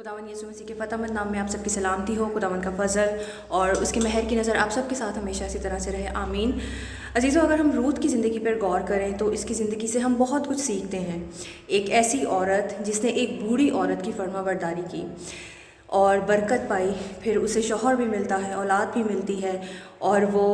खुदावंद यीशु मसीह के फ़तेहमंद नाम में आप सबकी सलामती हो। खुदावंद का फ़ज़ल और उसके मेहर की नज़र आप सबके साथ हमेशा इसी तरह से रहे, आमीन। अजीज़ों, अगर हम रूत की ज़िंदगी पर गौर करें तो इसकी ज़िंदगी से हम बहुत कुछ सीखते हैं। एक ऐसी औरत जिसने एक बूढ़ी औरत की फर्माबरदारी की और बरकत पाई, फिर उसे शौहर भी मिलता है, औलाद भी मिलती है, और वो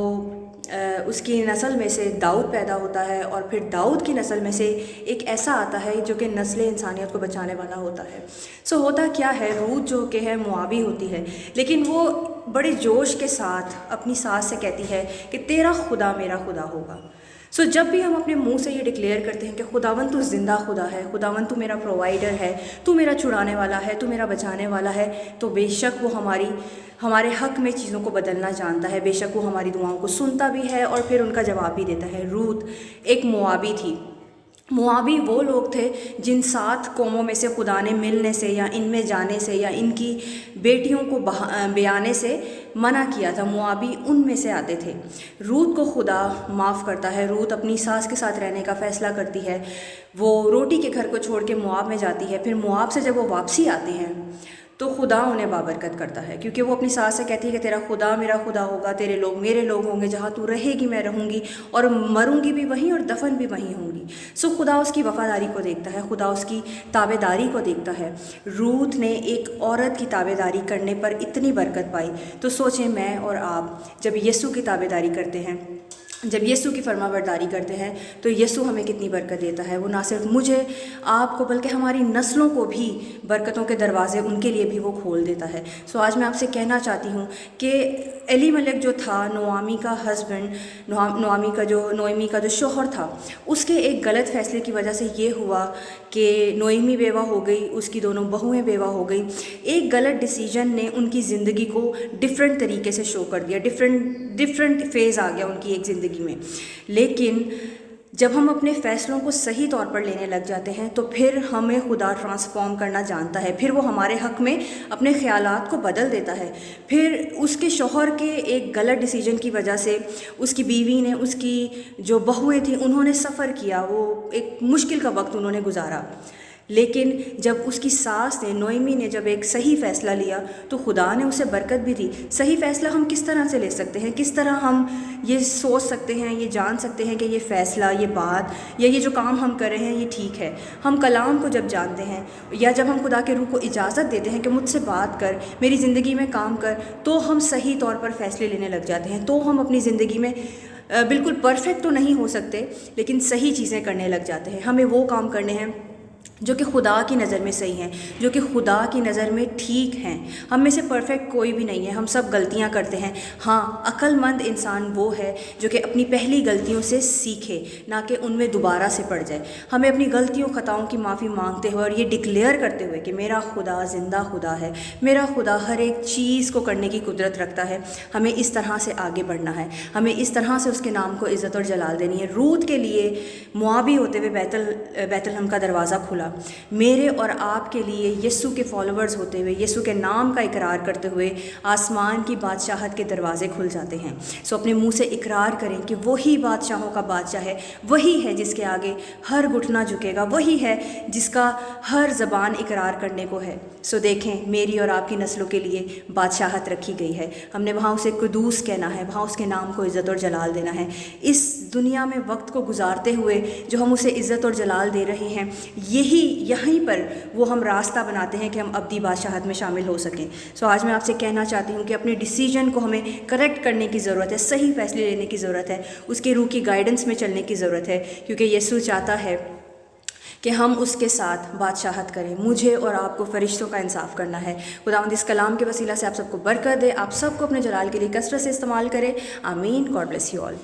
उसकी नस्ल में से दाऊद पैदा होता है, और फिर दाऊद की नस्ल में से एक ऐसा आता है जो कि नस्ल इंसानियत को बचाने वाला होता है। सो होता क्या है, रूत जो कि है मुआबी होती है, लेकिन वो बड़े जोश के साथ अपनी सास से कहती है कि तेरा खुदा मेरा खुदा होगा। सो जब भी हम अपने मुंह से ये डिक्लेयर करते हैं कि खुदावंद तू ज़िंदा खुदा है, खुदावंद तू मेरा प्रोवाइडर है, तू मेरा छुड़ाने वाला है, तू मेरा बचाने वाला है, तो बेशक वो हमारे हक़ में चीज़ों को बदलना जानता है। बेशक वो हमारी दुआओं को सुनता भी है और फिर उनका जवाब भी देता है। रूत एक मुआबी थी। मुआबी वो लोग थे जिन 7 कौमों में से खुदा ने मिलने से या इनमें जाने से या इनकी बेटियों को ब्याने से मना किया था। मुआबी उनमें से आते थे। रूत को खुदा माफ़ करता है। रूत अपनी सास के साथ रहने का फ़ैसला करती है। वो रोटी के घर को छोड़ के मुआब में जाती है। फिर मुआब से जब वो वापसी आते हैं तो खुदा उन्हें बाबरकत करता है, क्योंकि वो अपनी सास से कहती है कि तेरा खुदा मेरा खुदा होगा, तेरे लोग मेरे लोग होंगे, जहाँ तू रहेगी मैं रहूँगी, और मरूंगी भी वहीं और दफन भी वहीं होंगी। सो खुदा उसकी वफ़ादारी को देखता है, खुदा उसकी ताबेदारी को देखता है। रूत ने एक औरत की ताबेदारी करने पर इतनी बरकत पाई, तो सोचें मैं और आप जब यीशु की ताबेदारी करते हैं, जब यीशु की फरमाबरदारी करते हैं, तो यीशु हमें कितनी बरकत देता है। वो ना सिर्फ मुझे आपको बल्कि हमारी नस्लों को भी बरकतों के दरवाज़े उनके लिए भी वो खोल देता है। सो आज मैं आपसे कहना चाहती हूँ कि एलीमेलेक जो था, नोआमी का हस्बैंड, नोएमी का जो शौहर था, उसके एक गलत फ़ैसले की वजह से ये हुआ कि नोएमी बेवा हो गई, उसकी दोनों बहुएं बेवा हो गई। एक गलत डिसीजन ने उनकी ज़िंदगी को डिफरेंट तरीके से शो कर दिया, डिफरेंट फेज़ आ गया उनकी एक ज़िंदगी में। लेकिन जब हम अपने फ़ैसलों को सही तौर पर लेने लग जाते हैं तो फिर हमें खुदा ट्रांसफॉर्म करना जानता है। फिर वो हमारे हक़ में अपने ख़यालात को बदल देता है। फिर उसके शौहर के एक गलत डिसीजन की वजह से उसकी बीवी ने, उसकी जो बहुएं थी, उन्होंने सफ़र किया, वो एक मुश्किल का वक्त उन्होंने गुजारा। लेकिन जब उसकी सास ने, नोएमी ने जब एक सही फ़ैसला लिया तो खुदा ने उसे बरकत भी दी। सही फ़ैसला हम किस तरह से ले सकते हैं, किस तरह हम ये सोच सकते हैं, ये जान सकते हैं कि ये फ़ैसला, ये बात या ये जो काम हम कर रहे हैं ये ठीक है। हम कलाम को जब जानते हैं या जब हम खुदा के रूह को इजाज़त देते हैं कि मुझसे बात कर, मेरी ज़िंदगी में काम कर, तो हम सही तौर पर फ़ैसले लेने लग जाते हैं। तो हम अपनी ज़िंदगी में बिल्कुल परफेक्ट तो नहीं हो सकते, लेकिन सही चीज़ें करने लग जाते हैं। हमें वो काम करने हैं जो कि खुदा की नज़र में सही हैं, जो कि खुदा की नज़र में ठीक हैं। हम में से परफेक्ट कोई भी नहीं है, हम सब गलतियां करते हैं। हाँ, अक्लमंद इंसान वो है जो कि अपनी पहली गलतियों से सीखे, ना कि उनमें दोबारा से पड़ जाए। हमें अपनी गलतियों ख़ताओं की माफ़ी मांगते हुए और ये डिक्लेयर करते हुए कि मेरा खुदा ज़िंदा खुदा है, मेरा खुदा हर एक चीज़ को करने की कुदरत रखता है, हमें इस तरह से आगे बढ़ना है, हमें इस तरह से उसके नाम को इज़्ज़त और जलाल देनी है। रूत के लिए मुआबी होते हुए बैतलहम का दरवाज़ा खुला। मेरे और आपके लिए यीशु के फॉलोअर्स होते हुए, यीशु के नाम का इकरार करते हुए आसमान की बादशाहत के दरवाज़े खुल जाते हैं। सो अपने मुंह से इकरार करें कि वही बादशाहों का बादशाह है, वही है जिसके आगे हर घुटना झुकेगा, वही है जिसका हर ज़बान इकरार करने को है। सो देखें, मेरी और आपकी नस्लों के लिए बादशाहत रखी गई है। हमने वहाँ उसे कुदूस कहना है, वहाँ उसके नाम को इज़्ज़त और जलाल देना है। इस दुनिया में वक्त को गुजारते हुए जो हम उसे इज़्ज़त और जलाल दे रहे हैं, यहीं पर वो हम रास्ता बनाते हैं कि हम अब्दी बादशाहत में शामिल हो सकें। सो आज मैं आपसे कहना चाहती हूँ कि अपने डिसीजन को हमें करेक्ट करने की ज़रूरत है, सही फ़ैसले लेने की ज़रूरत है, उसके रूह की गाइडेंस में चलने की ज़रूरत है, क्योंकि यीशु चाहता है कि हम उसके साथ बादशाहत करें। मुझे और आपको फरिश्तों का इंसाफ करना है। खुदावंद इस कलाम के वसीला से आप सबको बरकत दे, आप सबको अपने जलाल के लिए कसरत से इस्तेमाल करें। आमीन। God bless you all.